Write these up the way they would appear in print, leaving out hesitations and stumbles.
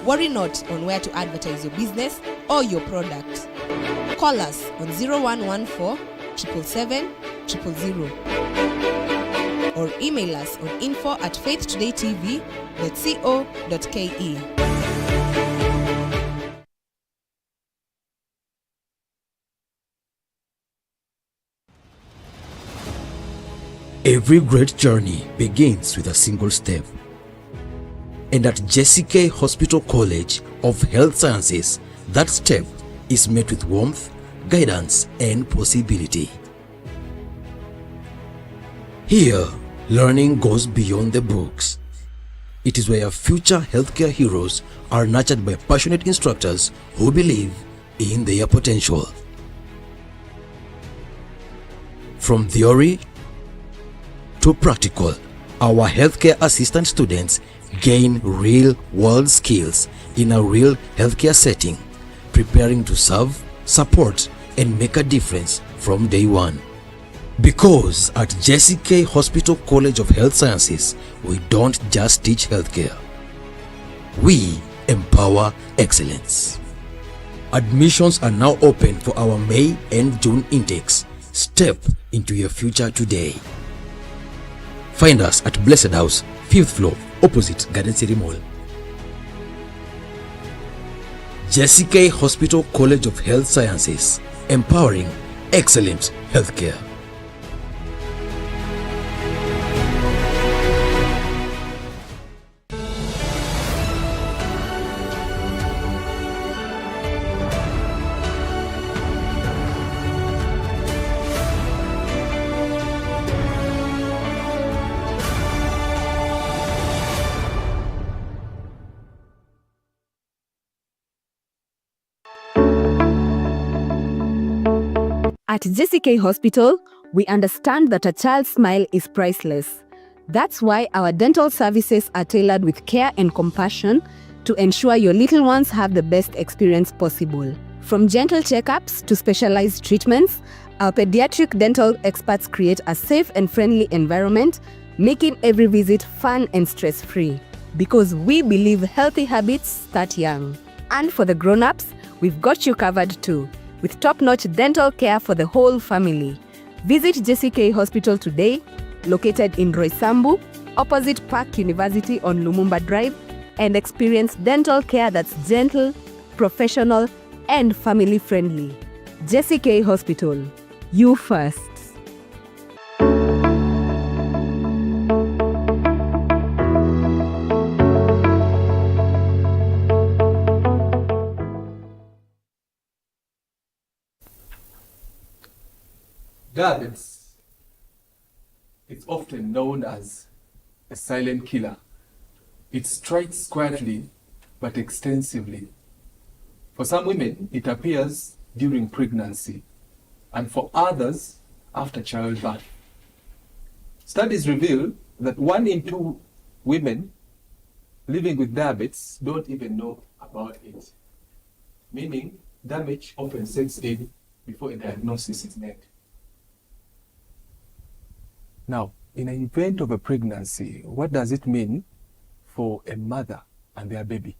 Worry not on where to advertise your business or your product. Call us on 0114 777 000 or email us on info@faithtodaytv.co.ke. Every great journey begins with a single step. And at MBChB Hospital College of Health Sciences, that step is met with warmth, guidance, and possibility. Here, learning goes beyond the books. It is where future healthcare heroes are nurtured by passionate instructors who believe in their potential. From theory to practical, our healthcare assistant students gain real-world skills in a real healthcare setting, preparing to serve, support, and make a difference from day one. Because at MBChB Hospital College of Health Sciences, we don't just teach healthcare. We empower excellence. Admissions are now open for our May and June intakes. Step into your future today. Find us at Blessed House, 5th floor, opposite Garden City Mall. MBChB Hospital College of Health Sciences, empowering excellent healthcare. At MBChB Hospital, we understand that a child's smile is priceless. That's why our dental services are tailored with care and compassion to ensure your little ones have the best experience possible. From gentle checkups to specialized treatments, our pediatric dental experts create a safe and friendly environment, making every visit fun and stress-free. Because we believe healthy habits start young. And for the grown-ups, we've got you covered too, with top-notch dental care for the whole family. Visit MBChB Hospital today, located in Roysambu, opposite Park University on Lumumba Drive, and experience dental care that's gentle, professional, and family-friendly. MBChB Hospital, you first. Diabetes, it's often known as a silent killer. It strikes quietly but extensively. For some women, it appears during pregnancy, and for others, after childbirth. Studies reveal that 1 in 2 women living with diabetes don't even know about it, meaning damage often sets in before a diagnosis is made. Now, in an event of a pregnancy, what does it mean for a mother and their baby?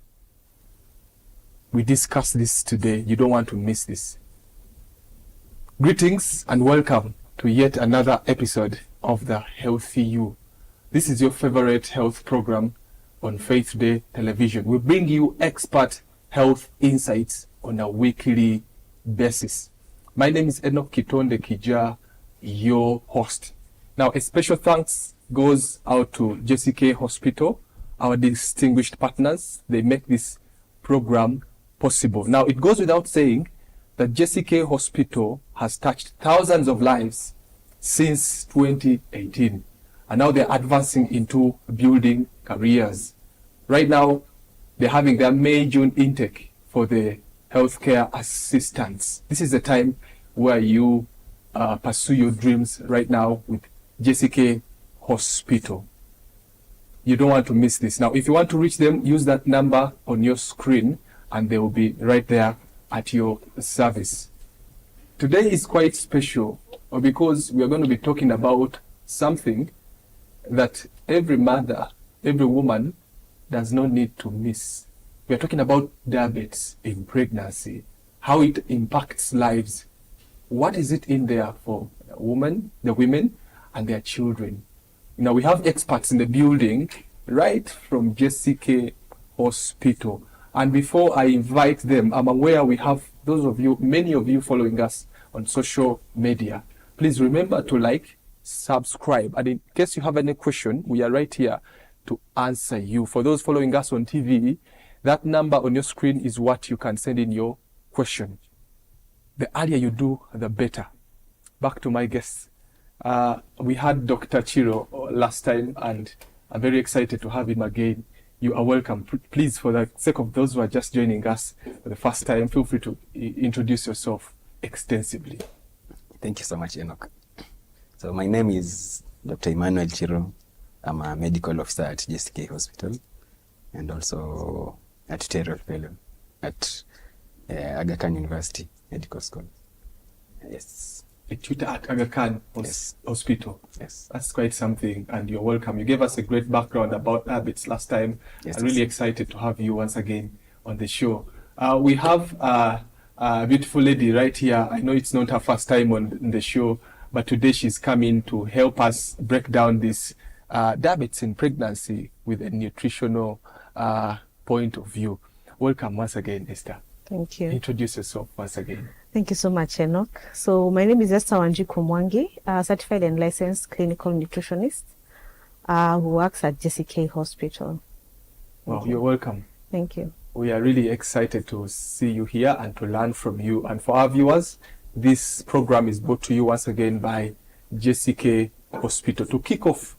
We discuss this today. You don't want to miss this. Greetings and welcome to yet another episode of The Healthy You. This is your favorite health program on Faith Day Television. We bring you expert health insights on a weekly basis. My name is Enock Kitondekijja, your host. Now, a special thanks goes out to MBChB Hospital, our distinguished partners. They make this program possible. Now, it goes without saying that MBChB Hospital has touched thousands of lives since 2018. And now they're advancing into building careers. Right now, they're having their May-June intake for the healthcare assistants. This is the time where you pursue your dreams right now with MBChB Hospital. You don't want to miss this. Now, if you want to reach them, use that number on your screen and they will be right there at your service. Today is quite special because we are going to be talking about something that every mother, every woman does not need to miss. We are talking about diabetes in pregnancy, how it impacts lives. What is it in there for the women and their children? Now, we have experts in the building, right from JCK Hospital. And before I invite them, I'm aware we have many of you following us on social media. Please remember to like, subscribe. And in case you have any question, we are right here to answer you. For those following us on TV, that number on your screen is what you can send in your question. The earlier you do, the better. Back to my guests. We had Dr. Chiro last time, and I'm very excited to have him again. You are welcome. Please, for the sake of those who are just joining us for the first time, feel free to introduce yourself extensively. Thank you so much, Enock. So my name is Dr. Emmanuel Chiro. I'm a medical officer at JCK Hospital and also at Chiro Fellow at Aga Khan University Medical School. Yes. A tutor at Aga Khan Hospital. Yes. That's quite something, and you're welcome. You gave us a great background about habits last time. Yes, I'm really excited to have you once again on the show. We have a beautiful lady right here. I know it's not her first time on the show, but today she's coming to help us break down this diabetes in pregnancy with a nutritional point of view. Welcome once again, Esther. Thank you. Introduce yourself once again. Thank you so much, Enock. So my name is Esther Mwangi, a certified and licensed clinical nutritionist who works at JCK Hospital. Well, you're welcome. Thank you. We are really excited to see you here and to learn from you. And for our viewers, this program is brought to you once again by JCK Hospital. To kick off,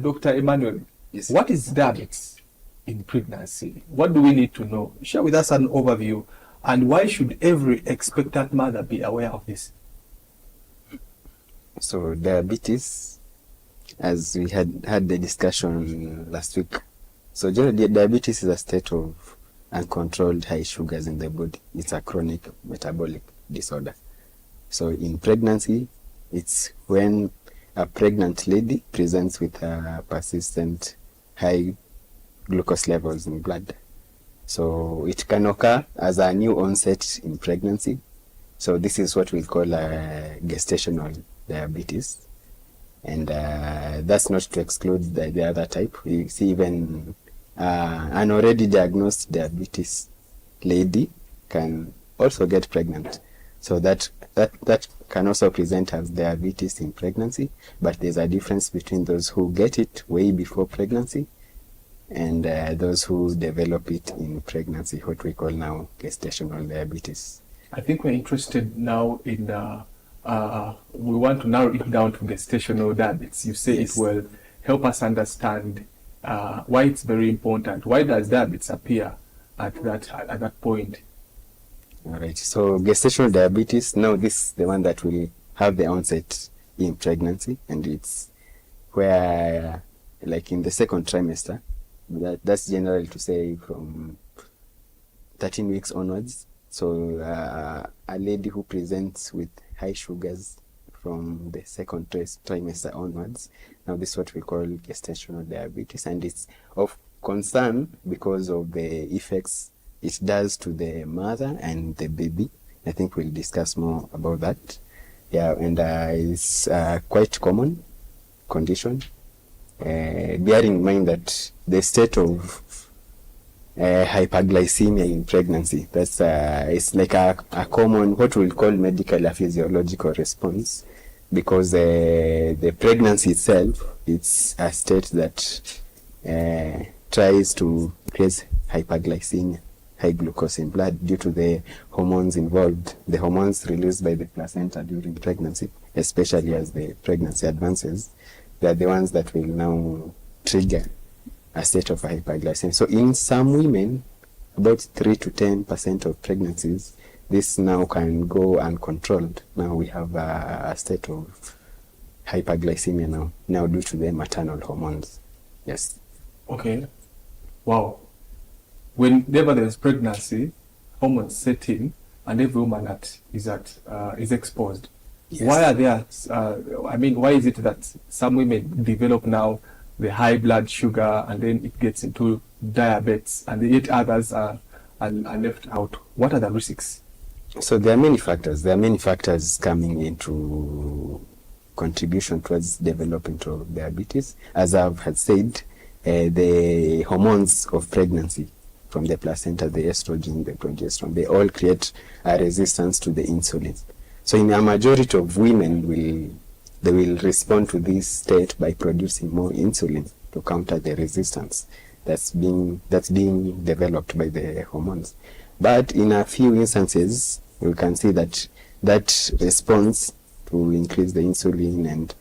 Dr. Emmanuel, Yes. What is diabetes in pregnancy? What do we need to know? Share with us an overview. And why should every expectant mother be aware of this? So diabetes, as we had the discussion last week. So generally, diabetes is a state of uncontrolled high sugars in the body. It's a chronic metabolic disorder. So in pregnancy, it's when a pregnant lady presents with persistent high glucose levels in blood. So it can occur as a new onset in pregnancy. So this is what we call gestational diabetes. And that's not to exclude the other type. We see even an already diagnosed diabetes lady can also get pregnant. So that can also present as diabetes in pregnancy, but there's a difference between those who get it way before pregnancy and those who develop it in pregnancy, what we call now gestational diabetes. I think we're interested now in, we want to narrow it down to gestational diabetes. You say Yes. it will help us understand why it's very important. Why does diabetes appear at that point? All right, so gestational diabetes, now this is the one that will have the onset in pregnancy, and it's where, like in the second trimester, that's generally to say from 13 weeks onwards. So a lady who presents with high sugars from the second trimester onwards, now this is what we call gestational diabetes, and it's of concern because of the effects it does to the mother and the baby. I think we'll discuss more about that. Yeah, and it's quite common condition. Bearing in mind that the state of hyperglycemia in pregnancy, that's it's like a common, what we'll call medical or physiological response, because the pregnancy itself, it's a state that tries to raise hyperglycemia, high glucose in blood, due to the hormones involved, the hormones released by the placenta during pregnancy, especially as the pregnancy advances. They're the ones that will now trigger a state of hyperglycemia. So in some women, about 3 to 10% of pregnancies, this now can go uncontrolled. Now we have a state of hyperglycemia now due to the maternal hormones. Yes. Okay. Wow. Whenever there is pregnancy, hormones set in, and every woman is exposed. Yes. Why are there? Why is it that some women develop now the high blood sugar, and then it gets into diabetes, and yet others are left out. What are the risks? So there are many factors. There are many factors coming into contribution towards development of diabetes. As I've had said, the hormones of pregnancy from the placenta, the estrogen, the progesterone, they all create a resistance to the insulin. So in a majority of women, they will respond to this state by producing more insulin to counter the resistance that's being developed by the hormones. But in a few instances, we can see that response to increase the insulin and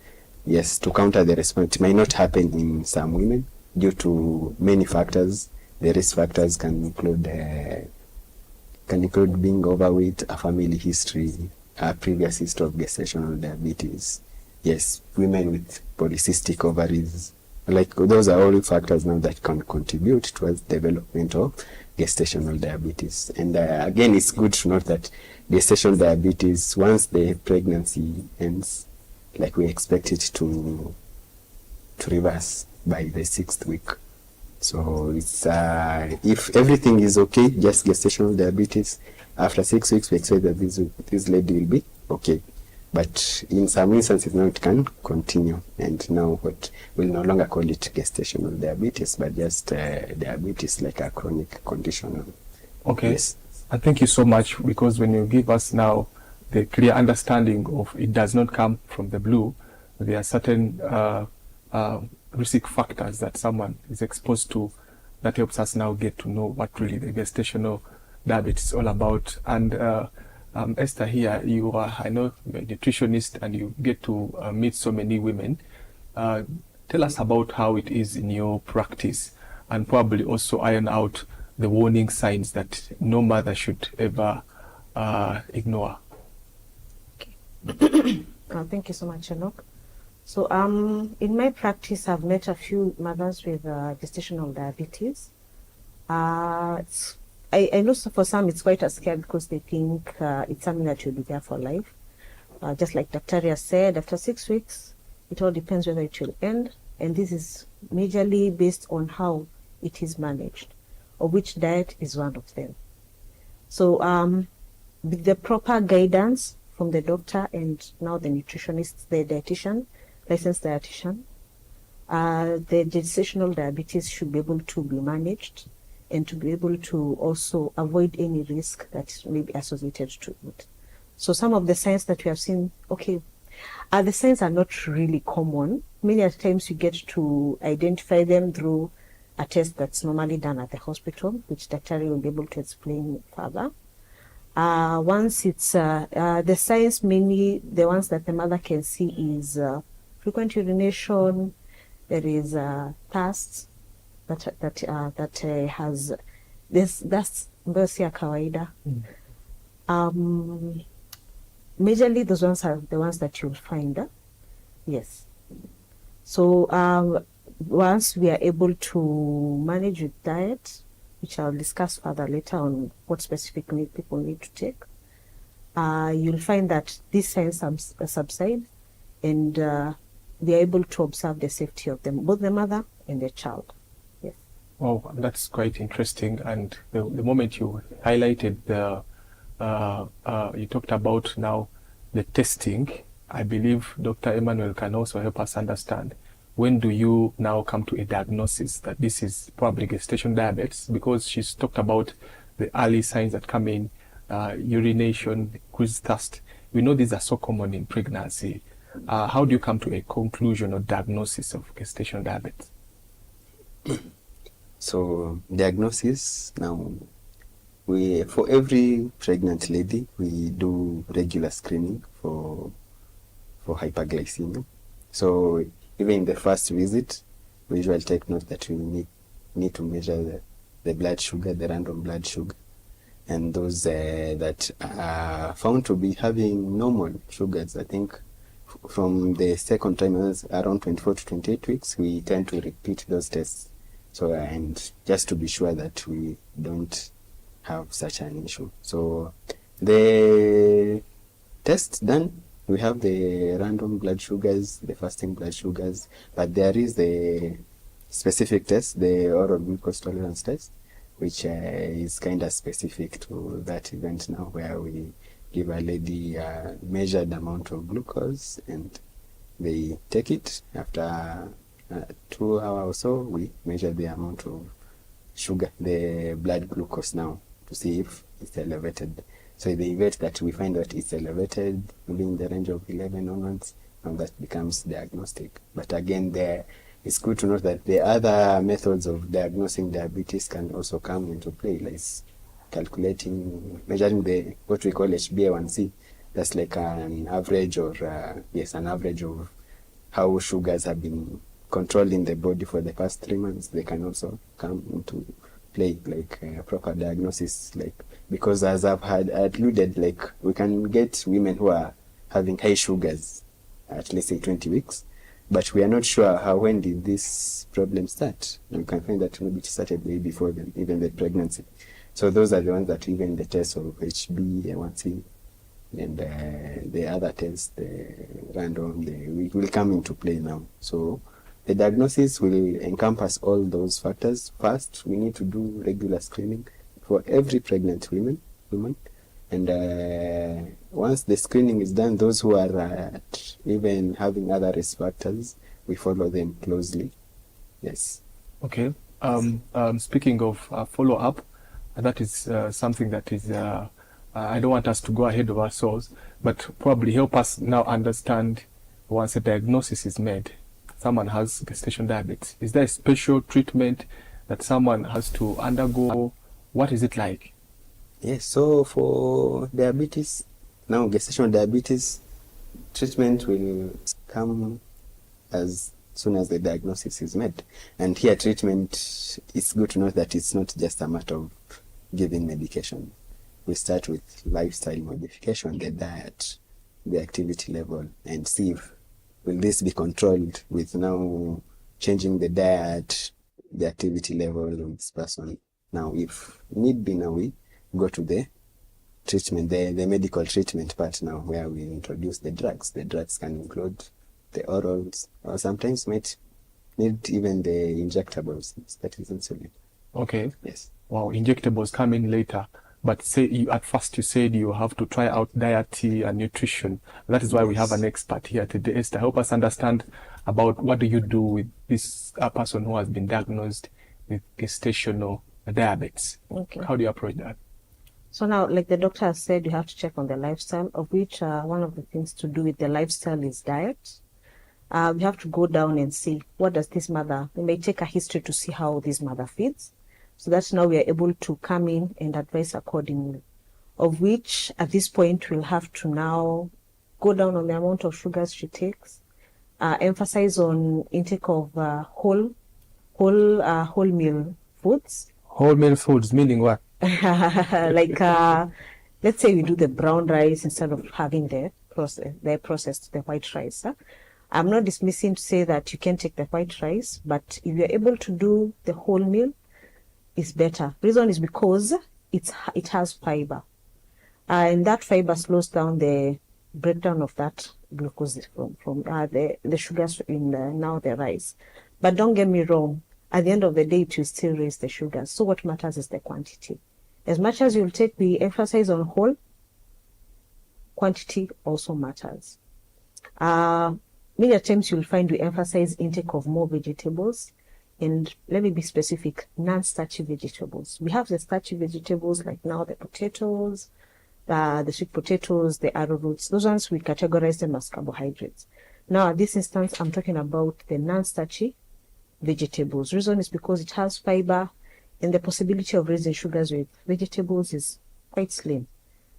yes, to counter the response, it might not happen in some women due to many factors. The risk factors can include being overweight, a family history, a previous history of gestational diabetes. Yes, women with polycystic ovaries. Like those are all factors now that can contribute towards development of gestational diabetes. And again, it's good to note that gestational diabetes, once the pregnancy ends, like we expect it to reverse by the 6th week. So it's if everything is okay, just gestational diabetes, after 6 weeks we expect that this lady will be okay. But in some instances now it can continue, and now what we'll no longer call it gestational diabetes, but just diabetes, like a chronic condition. Okay. Yes. And thank you so much, because when you give us now the clear understanding of it does not come from the blue, there are certain risk factors that someone is exposed to that helps us now get to know what really the gestational diabetes is all about. And Esther, here you are, I know you're a nutritionist and you get to meet so many women. Tell us about how it is in your practice, and probably also iron out the warning signs that no mother should ever ignore. Okay. Thank you so much, Enock. So in my practice, I've met a few mothers with gestational diabetes. I know for some it's quite a scare, because they think it's something that will be there for life. Just like Dr. said, after 6 weeks, it all depends whether it will end. And this is majorly based on how it is managed, or which diet is one of them. So with the proper guidance from the doctor and now the nutritionist, the dietitian, licensed dietitian, the gestational diabetes should be able to be managed and to be able to also avoid any risk that may be associated to it. So some of the signs that we have seen, the signs are not really common. Many times you get to identify them through a test that's normally done at the hospital, which Dr. will be able to explain further. Once it's the signs, mainly the ones that the mother can see is frequent urination. There is thirst that has this. That's ambayo kawaida. Majorly those ones are the ones that you'll find. Yes. So once we are able to manage with diet, which I'll discuss further later on what specific people need to take, you'll find that these signs subside, and they are able to observe the safety of them, both the mother and the child. Yes. Wow, that's quite interesting. And the moment you highlighted you talked about now the testing, I believe Dr. Emmanuel can also help us understand, when do you now come to a diagnosis that this is probably gestational diabetes? Because she's talked about the early signs that come in, urination, increased thirst. We know these are so common in pregnancy. How do you come to a conclusion or diagnosis of gestational diabetes? So diagnosis, now for every pregnant lady, we do regular screening for hyperglycemia. So even in the first visit, we usually take note that we need to measure the blood sugar, the random blood sugar, and those that are found to be having normal sugars. I think from the second trimester, around 24 to 28 weeks, we tend to repeat those tests. So, and just to be sure that we don't have such an issue. So the test done, We have the random blood sugars, the fasting blood sugars, but there is the specific test, the oral glucose tolerance test, which is kind of specific to that event now, where we give a lady a measured amount of glucose and they take it. After 2 hours or so, we measure the amount of sugar, the blood glucose now, to see if it's elevated. So in the event that we find that it's elevated within the range of 11 onwards, and that becomes diagnostic. But again, it's good to note that the other methods of diagnosing diabetes can also come into play, like measuring what we call HbA1c. That's like an average an average of how sugars have been controlled in the body for the past 3 months. They can also come into play, like proper diagnosis, because as I've alluded, we can get women who are having high sugars at, let's say, 20 weeks, but we are not sure when did this problem start. You can find that maybe it started way before even the pregnancy. So those are the ones that even the test of HbA1c and the other tests, the random, will come into play now. So the diagnosis will encompass all those factors. First, we need to do regular screening for every pregnant woman. And once the screening is done, those who are even having other risk factors, we follow them closely. Yes. Okay. Speaking of follow-up, that is something that is, I don't want us to go ahead of ourselves, but probably help us now understand, once a diagnosis is made, someone has gestational diabetes, is there a special treatment that someone has to undergo? What is it like? Yes, so for diabetes, now gestational diabetes, treatment will come as soon as the diagnosis is made. And here treatment, it's good to know that it's not just a matter of giving medication. We start with lifestyle modification, the diet, the activity level, and see if will this be controlled with now changing the diet, the activity level of this person. Now, if need be, now we go to the treatment, the medical treatment part now, where we introduce the drugs. The drugs can include the orals, or sometimes might need even the injectables, that is insulin. Okay. Yes. Wow, injectables come in later. But at first you said you have to try out diet and nutrition. That is why we have an expert here today. Esther, help us understand about what do you do with this person who has been diagnosed with gestational diabetes. Okay. How do you approach that? So now, like the doctor has said, you have to check on the lifestyle, of which one of the things to do with the lifestyle is diet. We have to go down and see, what does this mother, we may take a history to see how this mother feeds. So that's now we are able to come in and advise accordingly, of which at this point we'll have to now go down on the amount of sugars she takes, emphasize on intake of whole meal foods. Whole meal foods, meaning what? Like, let's say we do the brown rice instead of having the processed, the white rice. I'm not dismissing to say that you can take the white rice, but if you're able to do the whole meal, it's better. Reason is because it has fiber, and that fiber slows down the breakdown of that glucose from the sugars in the rice. But don't get me wrong, at the end of the day, it will still raise the sugars. So what matters is the quantity. As much as you'll take the emphasis on whole, quantity also matters. Many times you'll find we emphasize intake of more vegetables, and let me be specific, non-starchy vegetables. We have the starchy vegetables like now the potatoes, the sweet potatoes, the arrowroots. Those ones we categorize them as carbohydrates. Now at this instance, I'm talking about the non-starchy vegetables. Reason is because it has fiber, and the possibility of raising sugars with vegetables is quite slim.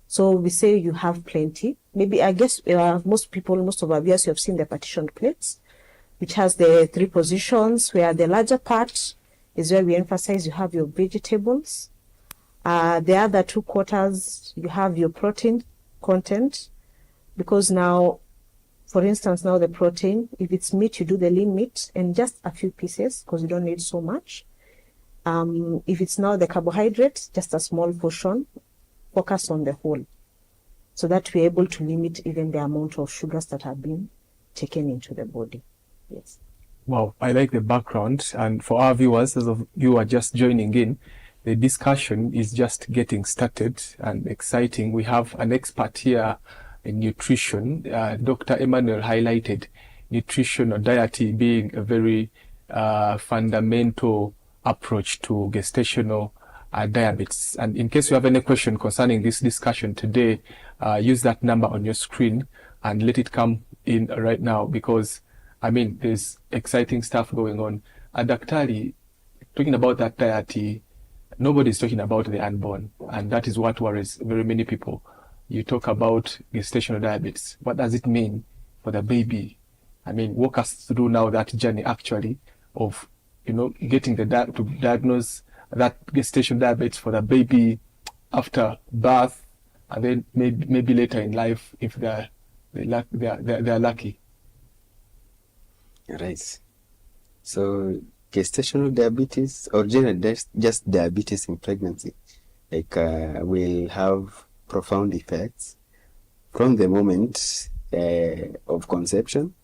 So we say you have plenty. Maybe, I guess, most of our viewers, you have seen the partitioned plates, which has the 3 positions, where the larger part is where we emphasize you have your vegetables. The other 2 quarters, you have your protein content, because now, for instance, now the protein, if it's meat, you do the lean meat and just a few pieces, because you don't need so much. If it's now the carbohydrate, just a small portion, focus on the whole. so that we're able to limit even the amount of sugars that are being taken into the body. Yes. Wow, I like the background. And for our viewers, as of you are just joining in, the discussion is just getting started and exciting. We have an expert here in nutrition. Dr. Emmanuel highlighted nutrition or diet being a very fundamental approach to gestational diabetes. And in case you have any question concerning this discussion today, use that number on your screen and let it come in right now, because I mean, there's exciting stuff going on. Daktari, talking about that diet, nobody's talking about the unborn, and that is what worries very many people. You talk about gestational diabetes. What does it mean for the baby? I mean, walk us through now that journey actually of, getting to diagnose that gestational diabetes for the baby after birth, and then maybe later in life if they're lucky. Right. So gestational diabetes, or generally just diabetes in pregnancy, will have profound effects from the moment of conception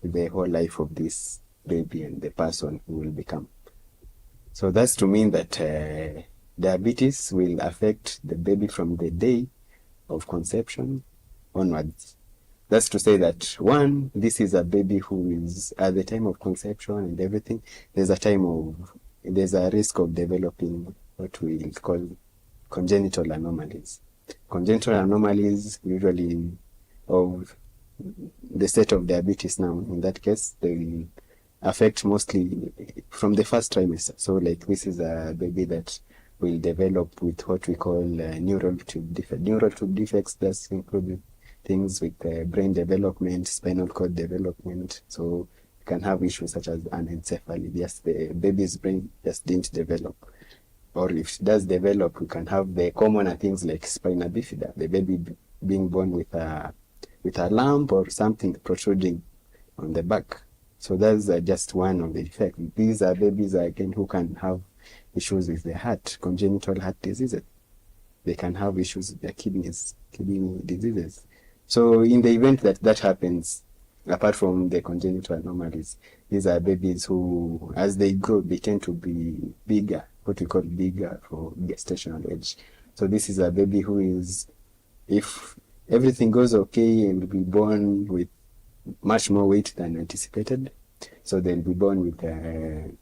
to the whole life of this baby and the person who will become. So that's to mean that diabetes will affect the baby from the day of conception onwards. That's to say that, one, this is a baby who is at the time of conception and everything, there's a risk of developing what we call congenital anomalies. Congenital anomalies usually of the state of diabetes now, in that case, they will affect mostly from the first trimester. So this is a baby that will develop with what we call neural tube defects. Neural tube defects, that's included things with brain development, spinal cord development. So you can have issues such as anencephaly. Yes, the baby's brain just didn't develop. Or if it does develop, you can have the commoner things like spina bifida, the baby being born with a lump or something protruding on the back. So that's just one of the effects. These are babies, again, who can have issues with the heart, congenital heart diseases. They can have issues with their kidney diseases. So in the event that happens, apart from the congenital anomalies, these are babies who, as they grow, they tend to be bigger, what we call bigger for gestational age. So this is a baby who is, if everything goes okay, and will be born with much more weight than anticipated. So they'll be born with,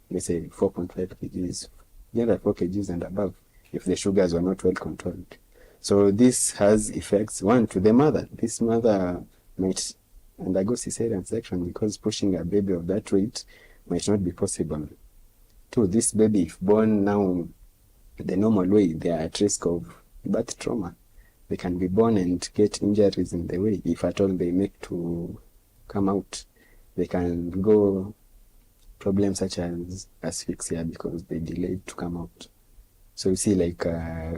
let's say, 4.5 kgs, generally 4 kgs and above, if the sugars were not well controlled. So this has effects, one, to the mother. This mother might undergo cesarean section because pushing a baby of that weight might not be possible. Two, this baby, if born now the normal way, they are at risk of birth trauma. They can be born and get injuries in the way. If at all they make to come out, they can go problems such as asphyxia because they delayed to come out. So you see,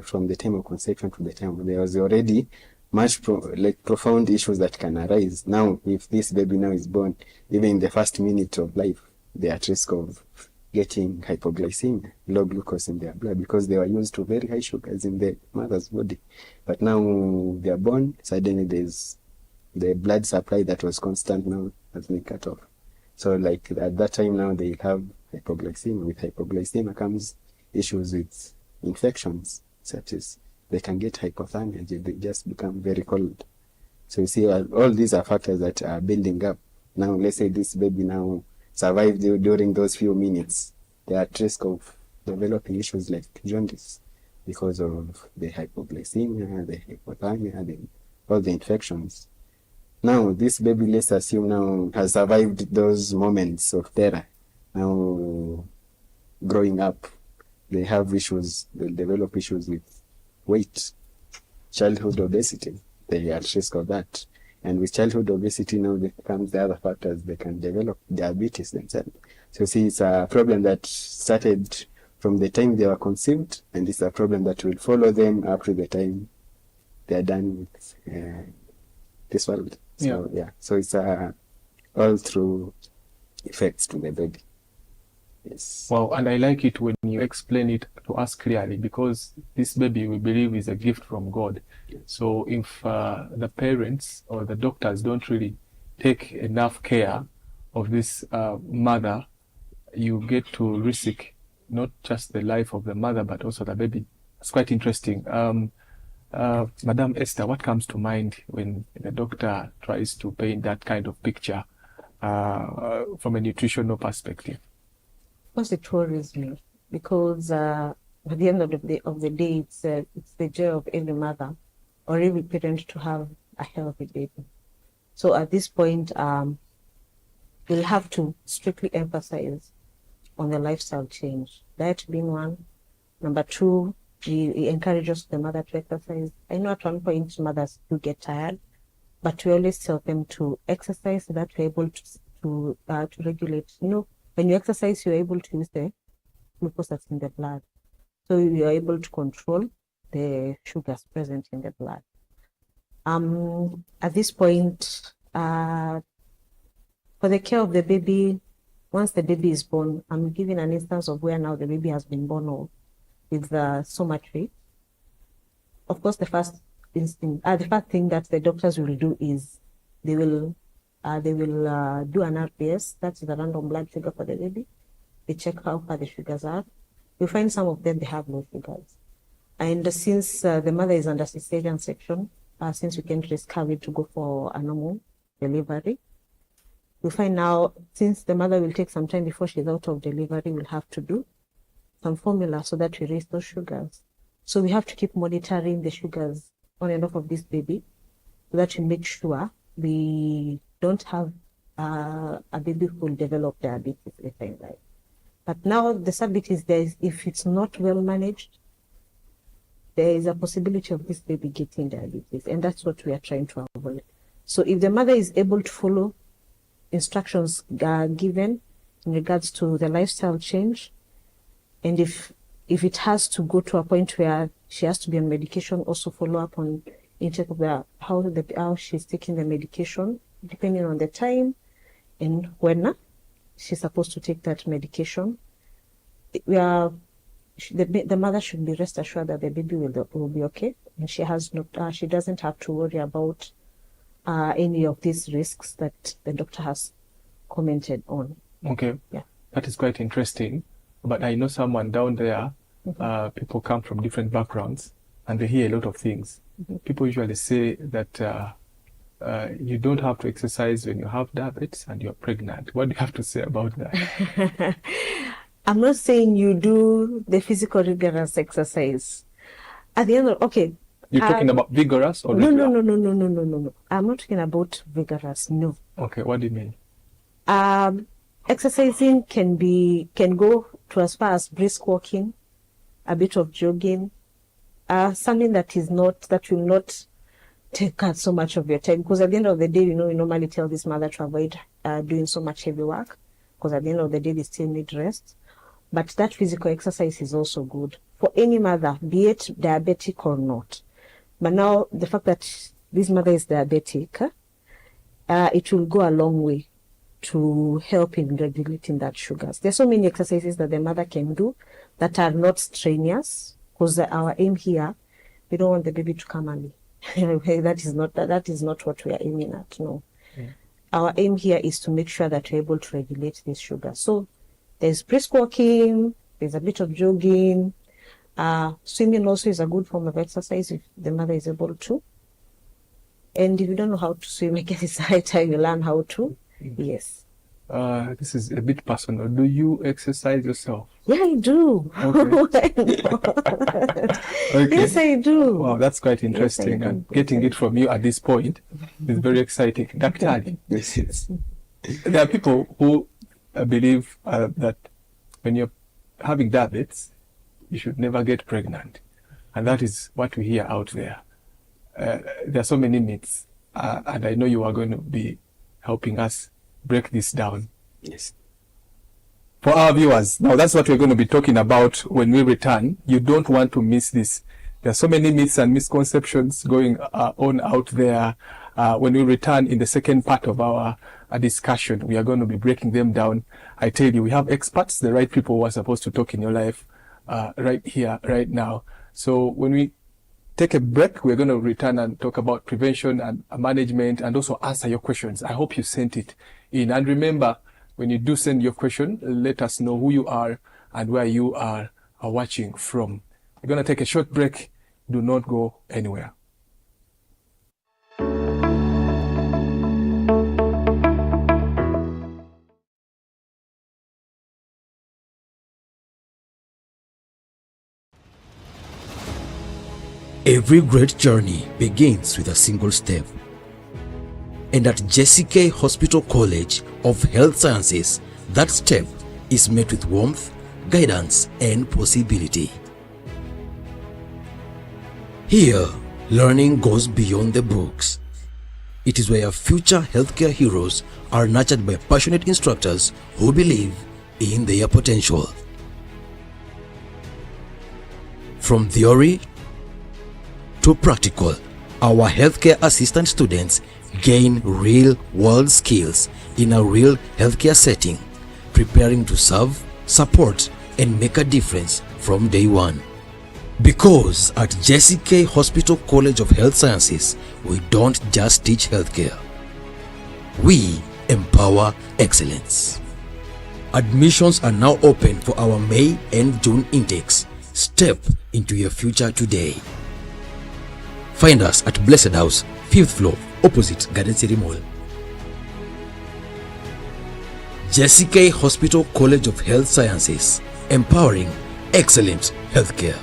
from the time of conception to the time, there was already much profound issues that can arise. Now, if this baby now is born, even in the first minute of life, they are at risk of getting hypoglycemia, low glucose in their blood, because they were used to very high sugars in the mother's body. But now they are born, suddenly there's the blood supply that was constant now has been cut off. So at that time now they have hypoglycemia. With hypoglycemia comes issues with infections, such as they can get hypothermia, they just become very cold. So you see, all these are factors that are building up. Now, let's say this baby now survived during those few minutes, they are at risk of developing issues like jaundice because of the hypoglycemia, the hypothermia, all the infections. Now, this baby, let's assume now, has survived those moments of terror. Now, growing up, they have issues, they'll develop issues with weight, childhood obesity. They are at risk of that. And with childhood obesity now comes the other factors. They can develop diabetes themselves. So see, it's a problem that started from the time they were conceived, and it's a problem that will follow them up to the time they are done with this world. So, so it's all through effects to the baby. Yes. Wow, and I like it when you explain it to us clearly, because this baby, we believe, is a gift from God. So if the parents or the doctors don't really take enough care of this mother, you get to risk not just the life of the mother, but also the baby. It's quite interesting. Madam Esther, what comes to mind when the doctor tries to paint that kind of picture from a nutritional perspective? Of course, it worries me because at the end of the day, it's the joy of every mother or every parent to have a healthy baby. So at this point, we'll have to strictly emphasize on the lifestyle change. Diet being one. Number two, we encourage us the mother to exercise. I know at one point mothers do get tired, but we always tell them to exercise so that we're able to regulate. You know, when you exercise, you're able to use the glucose that's in the blood. So you are able to control the sugars present in the blood. At this point, for the care of the baby, once the baby is born, I'm giving an instance of where now the baby has been born with so much weight. Of course, the first thing that the doctors will do is they will do an RPS, that's the random blood sugar for the baby. They check how far the sugars are. You find some of them, they have low sugars. And since the mother is under cesarean section, since we can't risk having to go for a normal delivery, we find now, since the mother will take some time before she's out of delivery, we'll have to do some formula so that we raise those sugars. So we have to keep monitoring the sugars on and off of this baby so that we make sure we don't have a baby who will develop diabetes later in life. But now the sad bit is if it's not well managed, there is a possibility of this baby getting diabetes, and that's what we are trying to avoid. So if the mother is able to follow instructions given in regards to the lifestyle change, and if it has to go to a point where she has to be on medication, also follow up on intake of how she's taking the medication, depending on the time and when she's supposed to take that medication. The mother should be rest assured that the baby will be okay, and she doesn't have to worry about any of these risks that the doctor has commented on. Okay, yeah, that is quite interesting. But I know someone down there. People come from different backgrounds, and they hear a lot of things. People usually say that you don't have to exercise when you have diabetes and you're pregnant. What do you have to say about that? I'm not saying you do the physical rigorous exercise. At the end of, okay. You're talking about vigorous or regular? No. I'm not talking about vigorous, no. Okay, what do you mean? Exercising can go to as far as brisk walking, a bit of jogging, something that will not take out so much of your time. Because at the end of the day, we normally tell this mother to avoid doing so much heavy work, because at the end of the day, they still need rest. But that physical exercise is also good for any mother, be it diabetic or not. But now, the fact that this mother is diabetic, it will go a long way to help in regulating that sugars. There's so many exercises that the mother can do that are not strenuous, because our aim here, we don't want the baby to come early. that is not what we are aiming at, no. Yeah. Our aim here is to make sure that we're able to regulate this sugar. So there's brisk walking, there's a bit of jogging, swimming also is a good form of exercise if the mother is able to. And if you don't know how to swim, I guess it's high time you learn how to. Yes. This is a bit personal. Do you exercise yourself? Yeah, I do. Okay. Okay. Yes, I do. Wow, that's quite interesting. Yes, and getting it from you at this point is very exciting. Daktari, there are people who believe that when you're having diabetes, you should never get pregnant. And that is what we hear out there. There are so many myths. And I know you are going to be helping us break this down. Yes. For our viewers, now that's what we're going to be talking about when we return. You don't want to miss this. There are so many myths and misconceptions going on out there when we return in the second part of our a discussion. We are going to be breaking them down. I tell you, we have experts, the right people who are supposed to talk in your life right here, right now. So when we take a break, we're going to return and talk about prevention and management and also answer your questions. I hope you sent it in. And remember, when you do send your question, let us know who you are and where you are watching from. We're going to take a short break. Do not go anywhere. Every great journey begins with a single step. And at JCK Hospital College of Health Sciences, that step is met with warmth, guidance, and possibility. Here, learning goes beyond the books. It is where future healthcare heroes are nurtured by passionate instructors who believe in their potential. From theory to practical, our healthcare assistant students gain real-world skills in a real healthcare setting, preparing to serve, support, and make a difference from day one. Because at JCK Hospital College of Health Sciences, we don't just teach healthcare. We empower excellence. Admissions are now open for our May and June intakes. Step into your future today. Find us at Blessed House, 5th floor, opposite Garden City Mall. JCK Hospital College of Health Sciences, empowering excellent healthcare.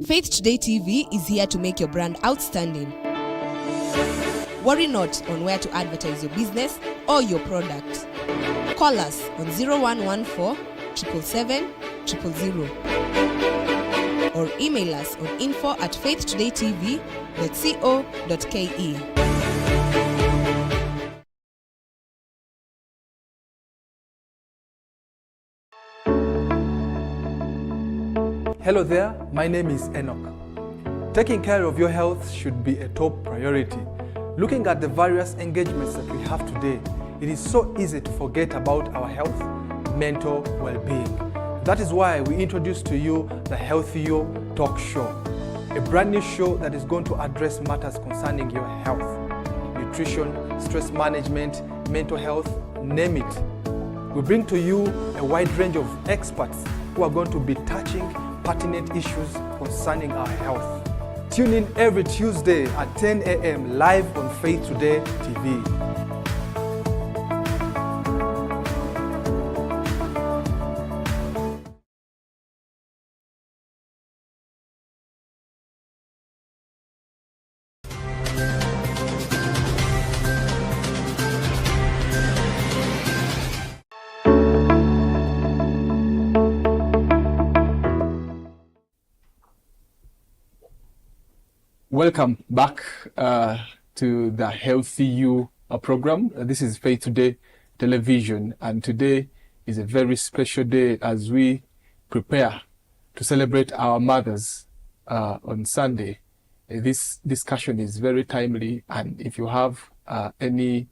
Faith Today TV is here to make your brand outstanding. Worry not on where to advertise your business or your product. Call us on 0114 777 000 or email us on info@faithtodaytv.co.ke. Hello there, my name is Enock. Taking care of your health should be a top priority. Looking at the various engagements that we have today, it is so easy to forget about our health, mental well-being. That is why we introduce to you the Healthy You Talk Show, a brand new show that is going to address matters concerning your health, nutrition, stress management, mental health, name it. We bring to you a wide range of experts who are going to be touching pertinent issues concerning our health. Tune in every Tuesday at 10 a.m. live on Faith Today TV. Welcome back to the Healthy You program. This is Faith Today Television, and today is a very special day as we prepare to celebrate our mothers on Sunday. This discussion is very timely, and if you have any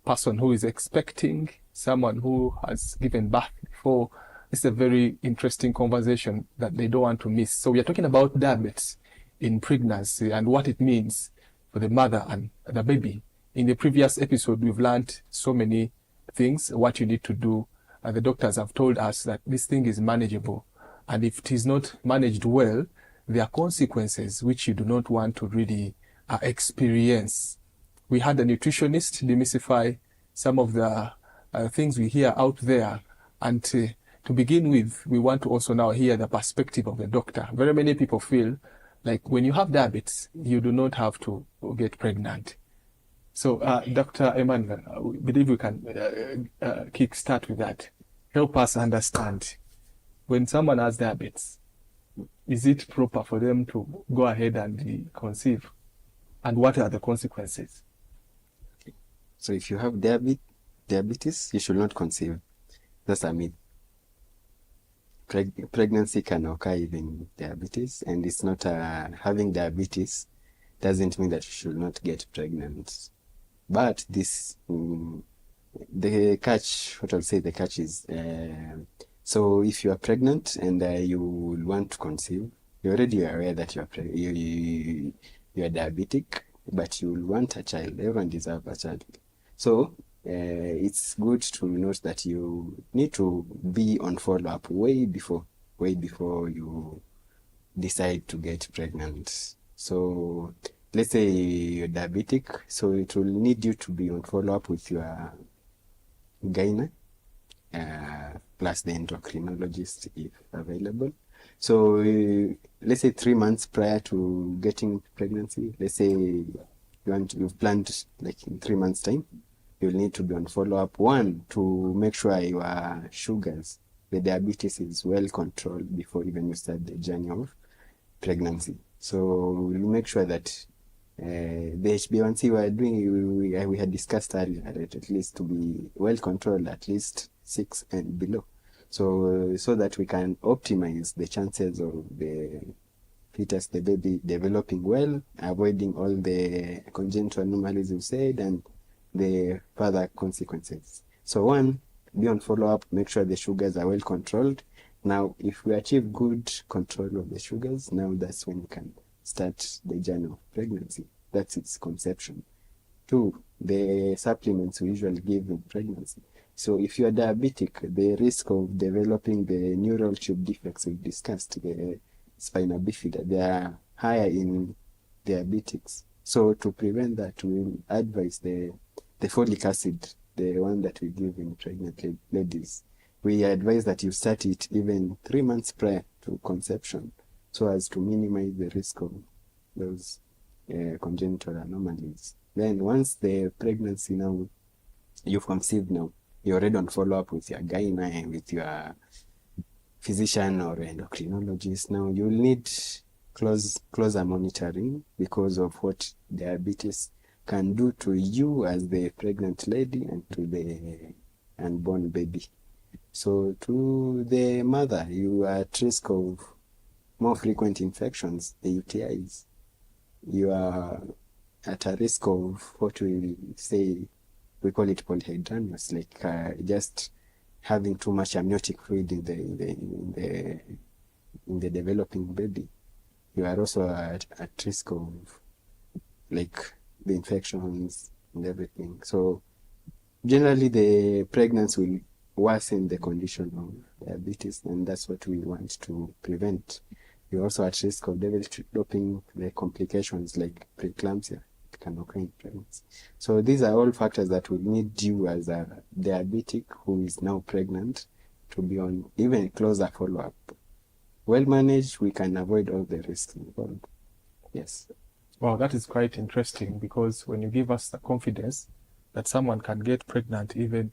person who is expecting, someone who has given birth before, it's a very interesting conversation that they don't want to miss. So we are talking about diabetes in pregnancy and what it means for the mother and the baby. In the previous episode, we've learned so many things, what you need to do. The doctors have told us that this thing is manageable. And if it is not managed well, there are consequences which you do not want to really experience. We had a nutritionist demystify some of the things we hear out there. And to begin with, we want to also now hear the perspective of the doctor. Very many people feel like when you have diabetes, you do not have to get pregnant. So, Dr. Emmanuel, I believe we can kick start with that. Help us understand, when someone has diabetes, is it proper for them to go ahead and conceive? And what are the consequences? So if you have diabetes, you should not conceive. That's a myth. pregnancy can occur even with diabetes, and it's not having diabetes doesn't mean that you should not get pregnant. But this, the catch, what I'll say the catch is, so if you are pregnant and you want to conceive, you're already aware that you are diabetic, but you will want a child. Everyone deserves a child. So it's good to note that you need to be on follow-up way before you decide to get pregnant. So let's say you're diabetic, so it will need you to be on follow-up with your gynae, plus the endocrinologist if available. So let's say 3 months prior to getting pregnancy, let's say you've planned like in 3 months time, you'll need to be on follow-up. One, to make sure your sugars, the diabetes is well controlled before even you start the journey of pregnancy. So we'll make sure that the HbA1c we're doing, we had discussed earlier, at least to be well controlled, at least 6 and below. So that we can optimize the chances of the fetus, the baby, developing well, avoiding all the congenital anomalies you said and the further consequences. So one, be on follow-up, make sure the sugars are well controlled. Now, if we achieve good control of the sugars, now that's when you can start the journey of pregnancy. That's its conception. 2, the supplements we usually give in pregnancy. So if you are diabetic, the risk of developing the neural tube defects we've discussed, the spina bifida, they are higher in diabetics. So to prevent that, we'll advise the folic acid, the one that we give in pregnant ladies. We advise that you start it even 3 months prior to conception, so as to minimize the risk of those congenital anomalies. Then once the pregnancy now, you've conceived now, you're already on follow-up with your gynae, with your physician or endocrinologist. Now you'll need closer monitoring because of what diabetes can do to you as the pregnant lady and to the unborn baby. So to the mother, you are at risk of more frequent infections, the UTIs. You are at a risk of what we say, we call it polyhydramnios, like just having too much amniotic fluid in the developing baby. You are also at risk of like the infections and everything. So generally the pregnancy will worsen the condition of diabetes, and that's what we want to prevent. You're also at risk of developing the complications like preeclampsia. It can occur in pregnancy. So these are all factors that will need you as a diabetic who is now pregnant to be on even closer follow-up. Well managed, we can avoid all the risks involved. Yes. Wow, that is quite interesting, because when you give us the confidence that someone can get pregnant even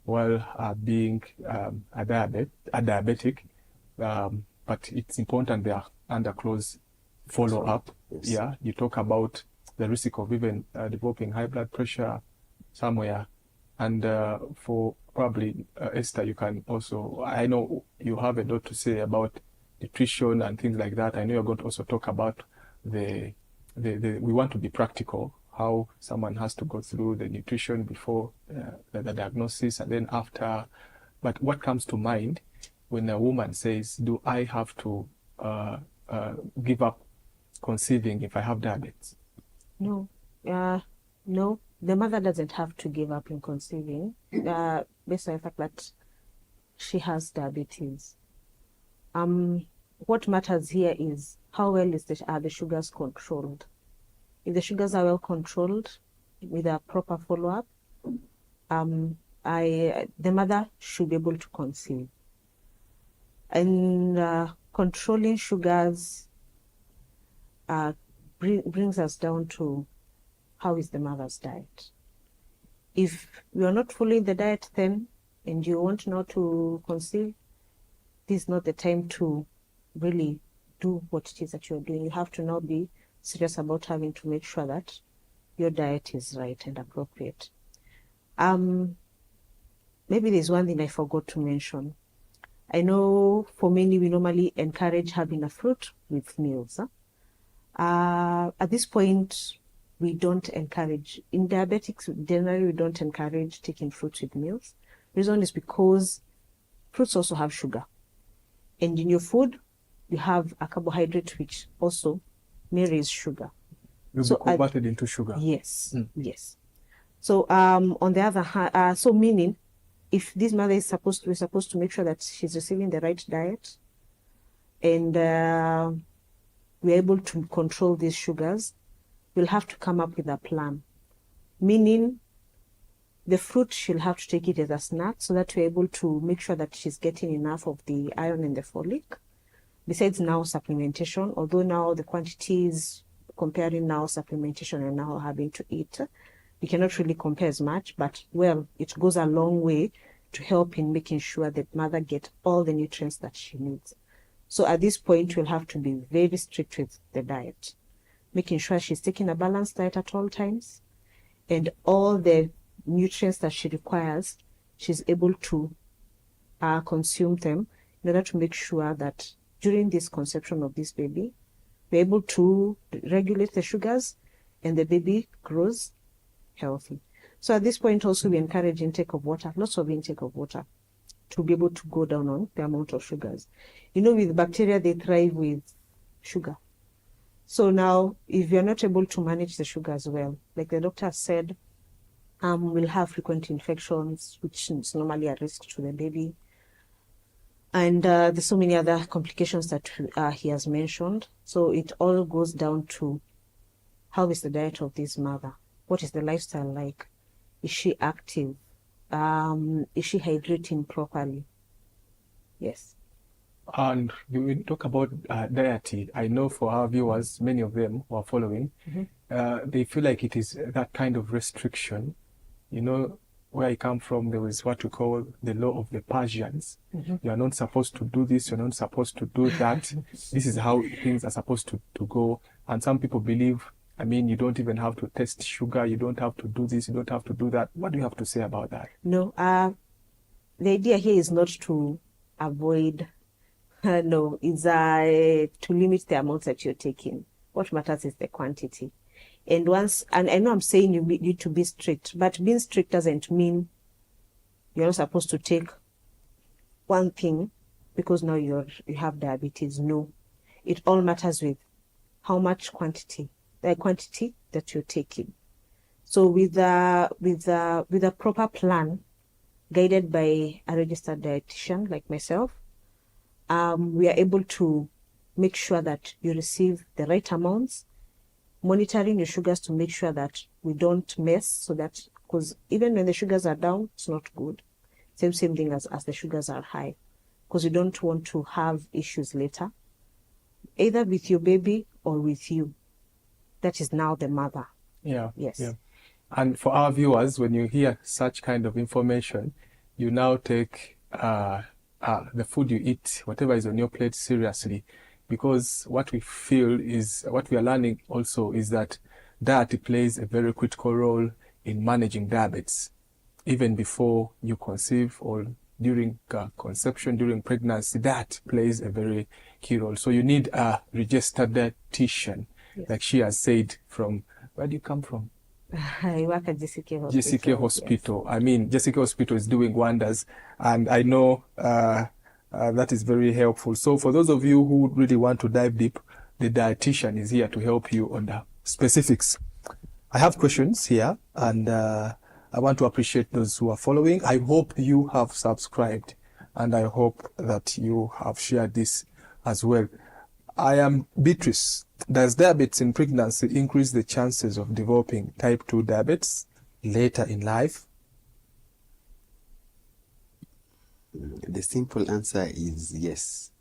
while being a diabetic, but it's important they are under close follow-up. Yes. Yeah, you talk about the risk of even developing high blood pressure somewhere. And for probably Esther, you can also, I know you have a lot to say about nutrition and things like that. I know you're going to also talk about we want to be practical, how someone has to go through the nutrition before the diagnosis and then after. But what comes to mind when a woman says, do I have to give up conceiving if I have diabetes? No. No, the mother doesn't have to give up in conceiving based on the fact that she has diabetes. What matters here is how well are the sugars controlled. If the sugars are well controlled with a proper follow-up, the mother should be able to conceive. And controlling sugars brings us down to how is the mother's diet. If you are not following the diet then, and you want now to conceive, this is not the time to really do what it is that you're doing. You have to now be serious about having to make sure that your diet is right and appropriate. Maybe there's one thing I forgot to mention. I know for many, we normally encourage having a fruit with meals. At this point, we don't encourage, in diabetics, generally, we don't encourage taking fruits with meals. Reason is because fruits also have sugar. And in your food, you have a carbohydrate which also may raise sugar. Will be converted into sugar. Yes, yes. So on the other hand, so meaning, if this mother is supposed to make sure that she's receiving the right diet, and we're able to control these sugars, we'll have to come up with a plan. Meaning, the fruit, she'll have to take it as a snack so that we're able to make sure that she's getting enough of the iron and the folic. Besides now supplementation, although now the quantities, comparing now supplementation and now having to eat, we cannot really compare as much, but well, it goes a long way to help in making sure that mother gets all the nutrients that she needs. So at this point, we'll have to be very strict with the diet, making sure she's taking a balanced diet at all times, and all the nutrients that she requires, she's able to consume them in order to make sure that during this conception of this baby, we're able to regulate the sugars and the baby grows healthy. So at this point also we encourage intake of water, lots of intake of water, to be able to go down on the amount of sugars. You know, with bacteria, they thrive with sugar. So now if you're not able to manage the sugars well, like the doctor said, we'll have frequent infections, which is normally a risk to the baby. And there's so many other complications that he has mentioned. So it all goes down to how is the diet of this mother? What is the lifestyle like? Is she active? Is she hydrating properly? Yes. And when we talk about diet, I know for our viewers, many of them who are following, they feel like it is that kind of restriction. You know, where I come from, there was what we call the law of the Persians. You are not supposed to do this, you're not supposed to do that. This is how things are supposed to go. And some people believe, I mean, you don't even have to test sugar, you don't have to do this, you don't have to do that. What do you have to say about that? No, the idea here is not to avoid, no, it's to limit the amounts that you're taking. What matters is the quantity. And I know I'm saying you need to be strict, but being strict doesn't mean you're not supposed to take one thing because now you have diabetes. No, it all matters with how much quantity, the quantity that you're taking. So with a proper plan, guided by a registered dietitian like myself, we are able to make sure that you receive the right amounts, monitoring your sugars to make sure that we don't mess, so that, because even when the sugars are down, it's not good. Same thing as the sugars are high, because you don't want to have issues later, either with your baby or with you. That is now the mother. Yeah. Yes. Yeah. And for our viewers, when you hear such kind of information, you now take the food you eat, whatever is on your plate, seriously. Because what we feel is, what we are learning also is that diet plays a very critical role in managing diabetes. Even before you conceive or during conception, during pregnancy, that plays a very key role. So you need a registered dietitian, yes, like she has said. From where do you come from? I work at JCK Hospital. JCK Hospital. Yes. I mean, JCK Hospital is doing wonders, and I know that is very helpful. So for those of you who really want to dive deep, the dietitian is here to help you on the specifics. I have questions here, and I want to appreciate those who are following. I hope you have subscribed, and I hope that you have shared this as well. I am Beatrice. Does diabetes in pregnancy increase the chances of developing type 2 diabetes later in life? The simple answer is yes.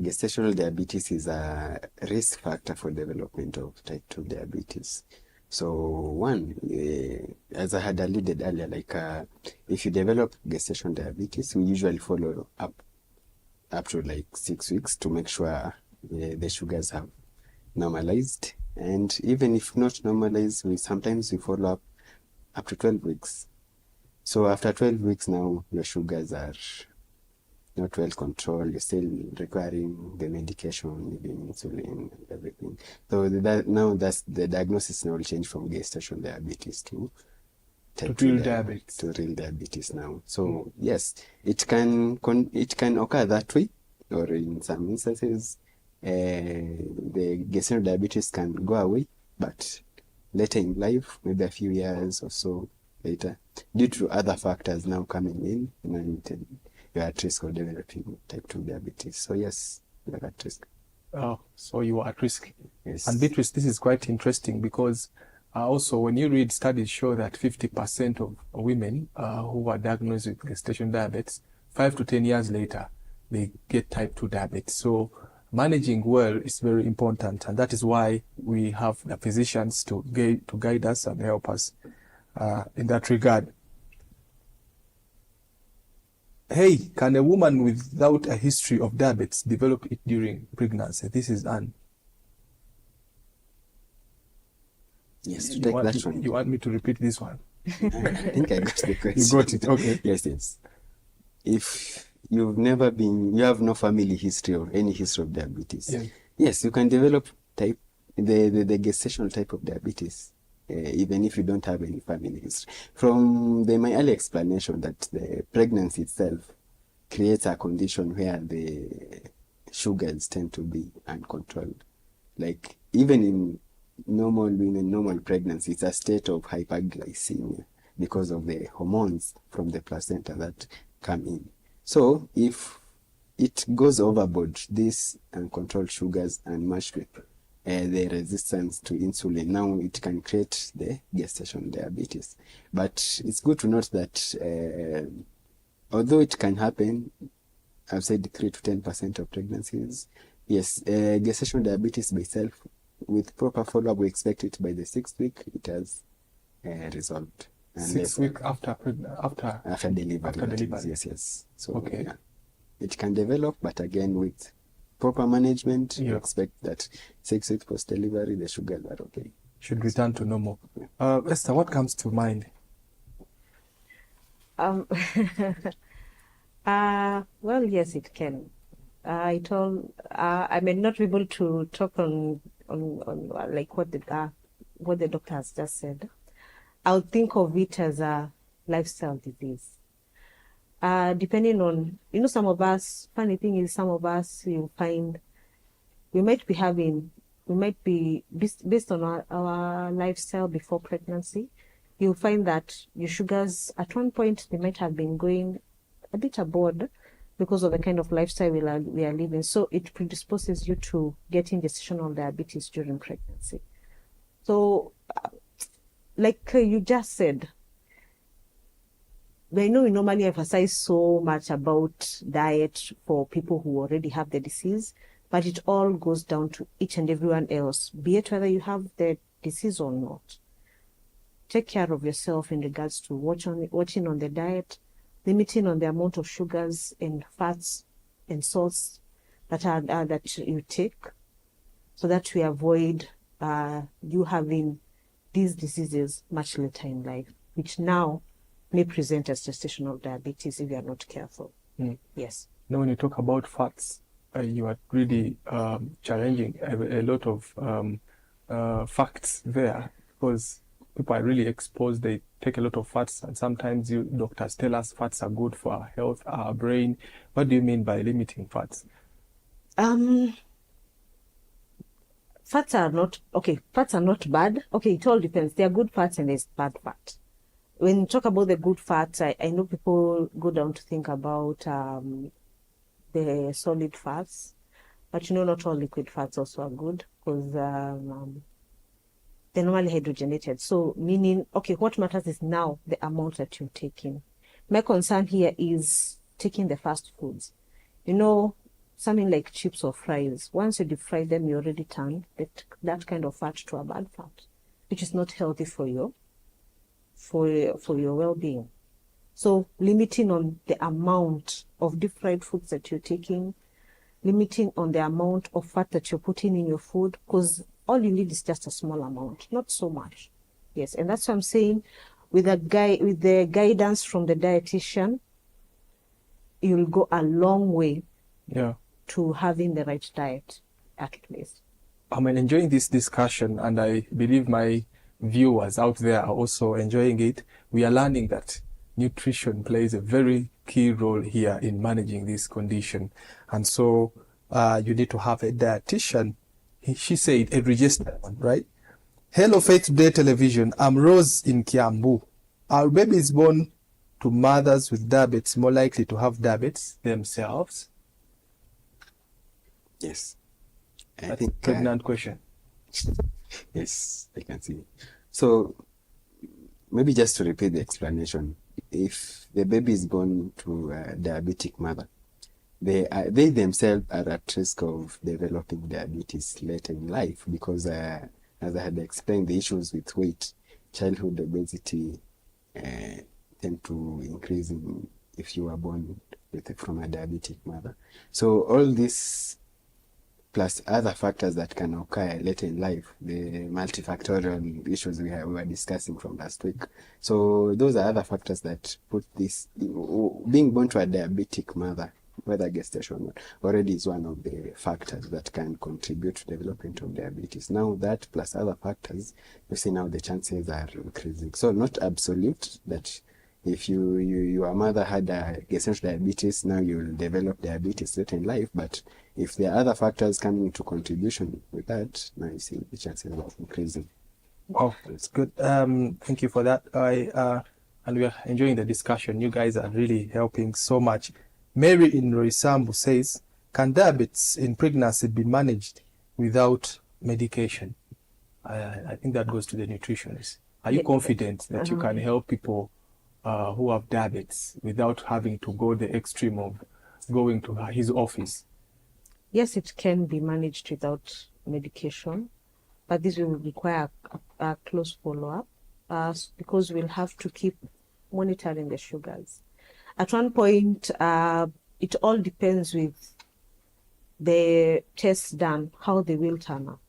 Gestational diabetes is a risk factor for development of type 2 diabetes. So one, as I had alluded earlier, like if you develop gestational diabetes, we usually follow up to like 6 weeks to make sure the sugars have normalized. And even if not normalized, sometimes we follow up to 12 weeks. So after 12 weeks now, your sugars are not well controlled, you're still requiring the medication, even insulin and everything. So now that's the diagnosis now will change from gestational diabetes to type real 2 diabetes. to real diabetes now. So yes, it can occur that way, or in some instances, the gestational diabetes can go away, but later in life, maybe a few years or so later, due to other factors now coming in, and you're at risk of developing type 2 diabetes. So yes, you're at risk. Oh, so you are at risk. Yes. And Beatrice, this is quite interesting because also when you read studies show that 50% of women who are diagnosed with gestational diabetes, 5 to 10 years later, they get type 2 diabetes. So managing well is very important, and that is why we have the physicians to guide us and help us in that regard. Hey, can a woman without a history of diabetes develop it during pregnancy? This is Anne. Yes, to take that one. You want me to repeat this one? I think I got the question. You got it, okay. Yes. If you have no family history or any history of diabetes, yes, you can develop the gestational type of diabetes, even if you don't have any family history. From my early explanation that the pregnancy itself creates a condition where the sugars tend to be uncontrolled. Like even in normal women, normal pregnancy, it's a state of hyperglycemia because of the hormones from the placenta that come in. So if it goes overboard, these uncontrolled sugars and matched with the resistance to insulin, now it can create the gestational diabetes. But it's good to note that although it can happen, I've said 3 to 10% of pregnancies, yes, gestational diabetes by itself, with proper follow-up, we expect it by the 6th week, it has resolved. And 6 weeks after delivery. Yes. So okay. Yeah, it can develop, but again with proper management, you expect that 6 weeks post-delivery, the sugars are okay. Should return to normal. Esther, what comes to mind? Well, yes, it can. I may not be able to talk on like what the doctor has just said. I'll think of it as a lifestyle disease. Depending on, some of us, funny thing is some of us, you'll find we might be, based on our lifestyle before pregnancy, you'll find that your sugars, at one point, they might have been going a bit aboard because of the kind of lifestyle we are living. So it predisposes you to getting gestational diabetes during pregnancy. So, like you just said, I know we normally emphasize so much about diet for people who already have the disease, but it all goes down to each and everyone else, be it whether you have the disease or not. Take care of yourself in regards to watching on the diet, limiting on the amount of sugars and fats and salts that you take, so that we avoid you having these diseases much later in life, which now may present as gestational diabetes if you are not careful. Yes. Now, when you talk about fats, you are really challenging a lot of facts there, because people are really exposed. They take a lot of fats, and sometimes doctors tell us fats are good for our health, our brain. What do you mean by limiting fats? Fats are not bad. Okay, it all depends. There are good fats and there's bad fat. When you talk about the good fats, I know people go down to think about the solid fats, but not all liquid fats also are good, because they're normally hydrogenated. So meaning, okay, what matters is now the amount that you're taking. My concern here is taking the fast foods. Something like chips or fries. Once you deep fry them, you already turn that kind of fat to a bad fat, which is not healthy for your well-being. So limiting on the amount of deep fried foods that you're taking, limiting on the amount of fat that you're putting in your food, because all you need is just a small amount, not so much. Yes, and that's what I'm saying. With the guidance from the dietitian, you'll go a long way Yeah. to having the right diet at least. I'm enjoying this discussion, and I believe my viewers out there are also enjoying it. We are learning that nutrition plays a very key role here in managing this condition. And so you need to have a dietitian. She said a registered one, right? Hello, Faith Today Television. I'm Rose in Kiambu. Are babies born to mothers with diabetes more likely to have diabetes themselves? Yes. I That's think a pregnant question. yes, I can see. So maybe just to repeat the explanation, if the baby is born to a diabetic mother, they themselves are at risk of developing diabetes later in life because, as I had explained, the issues with weight, childhood obesity tend to increase if you are born from a diabetic mother. So all this, plus other factors that can occur later in life, the multifactorial issues we were discussing from last week. So those are other factors that put this, being born to a diabetic mother, whether gestation or not, already is one of the factors that can contribute to development of diabetes. Now that plus other factors, you see now the chances are increasing. So not absolute that if your mother had a gestational diabetes, now you'll develop diabetes later in life. But if there are other factors coming into contribution with that, now you see the chances of increasing. Oh, that's good. Thank you for that. And we are enjoying the discussion. You guys are really helping so much. Mary in Roysambu says, can diabetes in pregnancy be managed without medication? I think that goes to the nutritionist. Are you confident that you can help people who have diabetes without having to go the extreme of going to his office? Yes, it can be managed without medication, but this will require a close follow-up because we'll have to keep monitoring the sugars. At one point, it all depends with the tests done, how they will turn up.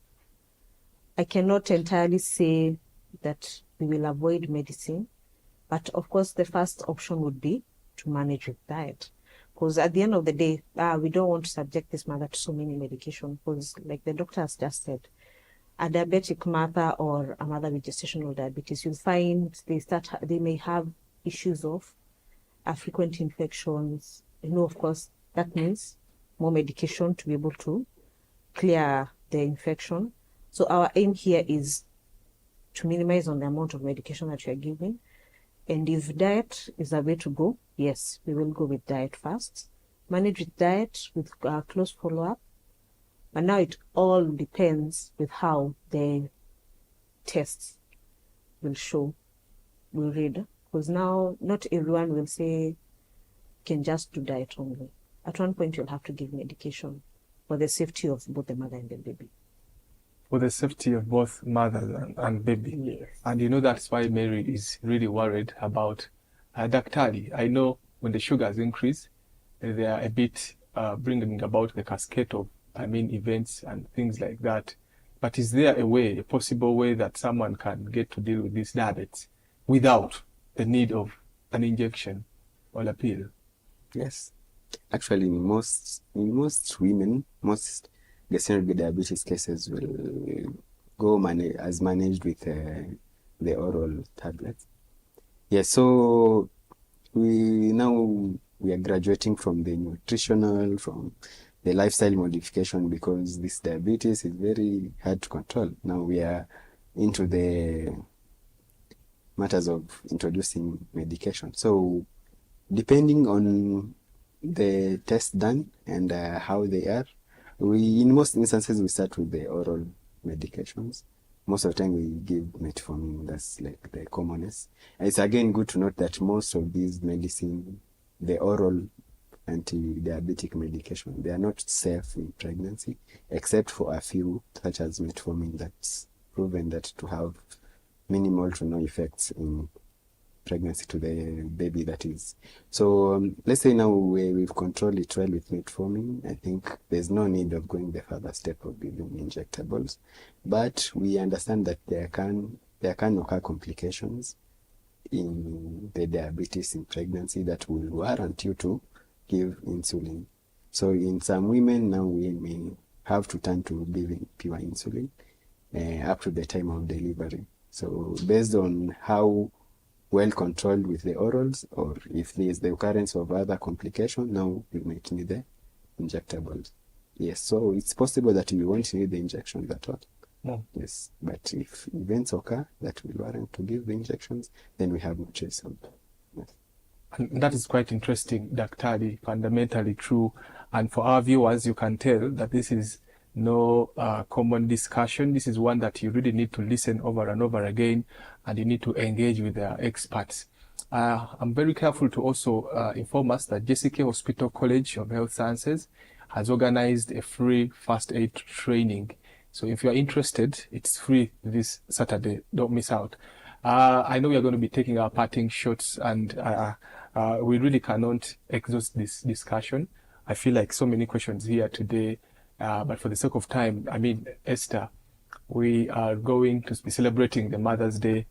I cannot entirely say that we will avoid medicine, but of course the first option would be to manage with diet. Because at the end of the day, we don't want to subject this mother to so many medications because, like the doctor has just said, a diabetic mother or a mother with gestational diabetes, you'll find they may have issues of frequent infections. Of course, that means more medication to be able to clear the infection. So our aim here is to minimize on the amount of medication that you're giving. And if diet is a way to go, yes, we will go with diet first. Manage with diet with close follow-up. But now it all depends with how the tests will read. Because now not everyone will say can just do diet only. At one point you'll have to give medication for the safety of both the mother and the baby. For the safety of both mother and baby. Yes. And that's why Mary is really worried about Daktari. I know when the sugars increase, they are a bit bringing about the cascade of, events and things like that. But is there a possible way that someone can get to deal with this diabetes without the need of an injection or a pill? Yes. Actually, in most women, most gestational diabetes cases will go as managed with the oral tablets. Yes, so we are graduating from the nutritional, from the lifestyle modification, because this diabetes is very hard to control. Now we are into the matters of introducing medication. So depending on the test done and how they are, in most instances we start with the oral medications. Most of the time we give metformin, that's like the commonest. And it's again good to note that most of these medicine, the oral anti-diabetic medication, they are not safe in pregnancy, except for a few, such as metformin, that's proven that to have minimal to no effects in pregnancy to the baby, that is. So let's say now we've controlled it well with metformin. I think there's no need of going the further step of giving injectables, but we understand that there can occur complications in the diabetes in pregnancy that will warrant you to give insulin. So in some women now we may have to turn to giving pure insulin up to the time of delivery. So based on how well controlled with the orals, or if there is the occurrence of other complications, now we might need the injectables. Yes, so it's possible that we won't need the injections at all. No. Yes, but if events occur that will warrant to give the injections, then we have no choice. Yes. And that is quite interesting, Daktari, fundamentally true. And for our viewers, you can tell that this is no common discussion. This is one that you really need to listen over and over again, and you need to engage with the experts. I'm very careful to also inform us that JCK Hospital College of Health Sciences has organized a free first aid training. So if you are interested, it's free this Saturday. Don't miss out. I know we are going to be taking our parting shots, and we really cannot exhaust this discussion. I feel like so many questions here today, but for the sake of time, I mean, Esther, we are going to be celebrating the Mother's Day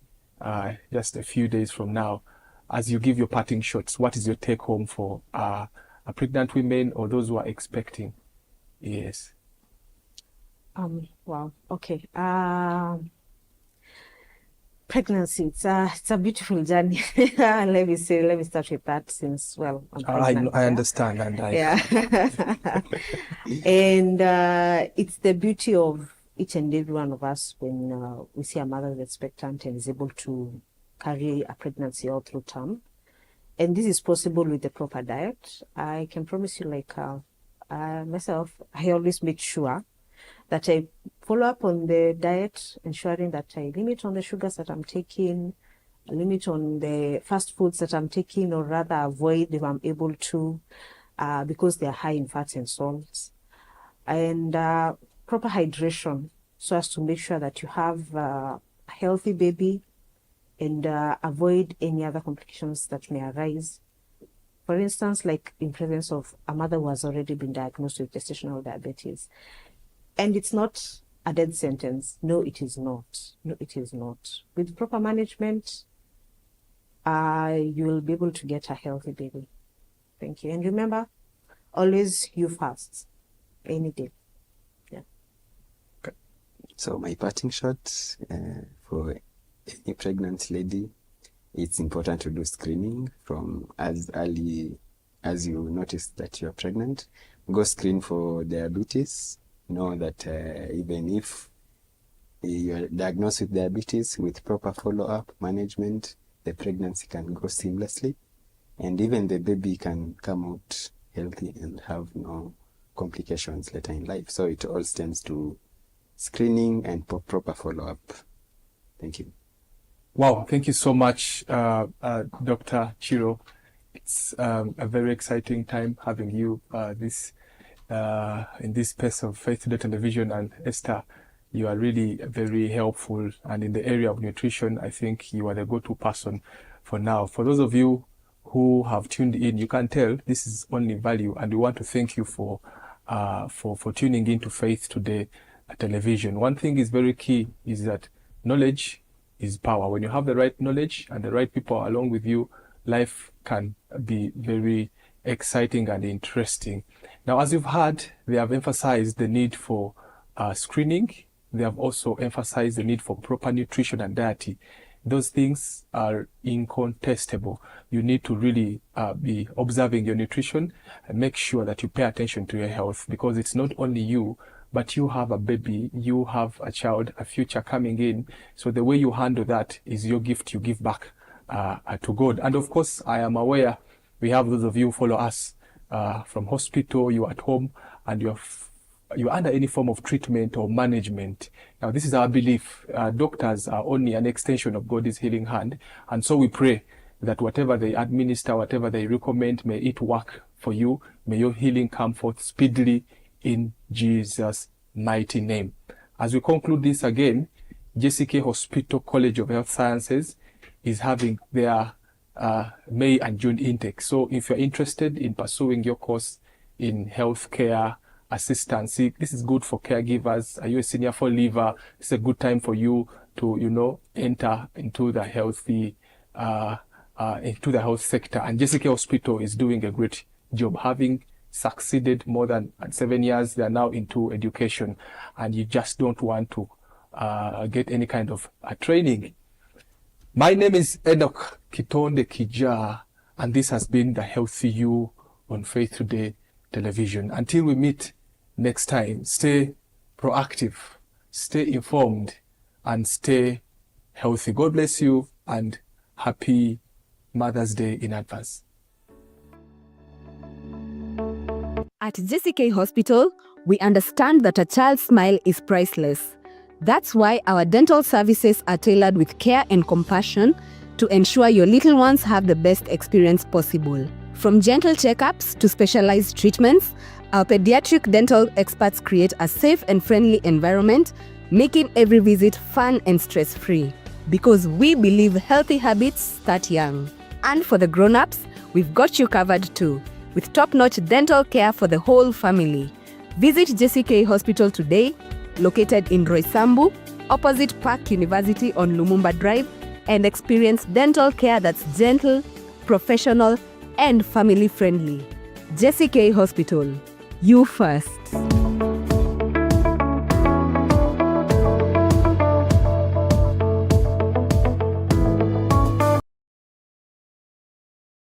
just a few days from now. As you give your parting shots, what is your take home for pregnant women or those who are expecting? Yes. Wow. Okay. Pregnancy. It's a beautiful journey. Let me start with that, since, well, I'm pregnant. I understand, and yeah. And it's the beauty of each and every one of us when we see a mother is expectant and is able to carry a pregnancy all through term. And this is possible with the proper diet. I can promise you, like myself, I always make sure that I follow up on the diet, ensuring that I limit on the sugars that I'm taking, limit on the fast foods that I'm taking, or rather avoid if I'm able to, because they are high in fats and salts. And proper hydration, so as to make sure that you have a healthy baby, and avoid any other complications that may arise. For instance, like in presence of a mother who has already been diagnosed with gestational diabetes. And it's not a death sentence. No, it is not. No, it is not. With proper management, you will be able to get a healthy baby. Thank you. And remember, always you first, any day. Yeah. Okay. So my parting shot for any pregnant lady, it's important to do screening from as early as you notice that you're pregnant. Go screen for diabetes. Know that even if you're diagnosed with diabetes, with proper follow-up management, the pregnancy can go seamlessly, and even the baby can come out healthy and have no complications later in life. So it all stems to screening and proper follow-up. Thank you. Wow, thank you so much, Dr. Chiro. It's a very exciting time having you in this space of Faith Today Television. And Esther, you are really very helpful. And in the area of nutrition, I think you are the go-to person for now. For those of you who have tuned in, you can tell this is only value. And we want to thank you for tuning in to Faith Today Television. One thing is very key is that knowledge is power. When you have the right knowledge and the right people along with you, life can be very exciting and interesting. Now, as you've heard, they have emphasized the need for screening. They have also emphasized the need for proper nutrition and diet. Those things are incontestable. You need to really be observing your nutrition and make sure that you pay attention to your health, because it's not only you, but you have a baby, you have a child, a future coming in. So the way you handle that is your gift you give back to God. And of course, I am aware we have those of you who follow us from hospital, you're at home, and you're under any form of treatment or management. Now, this is our belief. Doctors are only an extension of God's healing hand. And so we pray that whatever they administer, whatever they recommend, may it work for you. May your healing come forth speedily in Jesus' mighty name. As we conclude this again, JCK Hospital College of Health Sciences is having their May and June intake. So if you're interested in pursuing your course in healthcare assistance, this is good for caregivers. Are you a senior for liver? It's a good time for you to, enter into the health sector. And JCK Hospital is doing a great job, having succeeded more than 7 years. They are now into education, and you just don't want to get any kind of training. My name is Enock Kitondekijja, and this has been the Healthy You on Faith Today Television. Until we meet next time, stay proactive, stay informed, and stay healthy. God bless you, and happy Mother's Day in advance. At JCK Hospital, we understand that a child's smile is priceless. That's why our dental services are tailored with care and compassion to ensure your little ones have the best experience possible. From gentle checkups to specialized treatments, our pediatric dental experts create a safe and friendly environment, making every visit fun and stress-free. Because we believe healthy habits start young. And for the grown-ups, we've got you covered too, with top-notch dental care for the whole family. Visit JCK Hospital today, located in Roysambu, opposite Park University on Lumumba Drive, and experience dental care that's gentle, professional, and family-friendly. JCK Hospital, you first.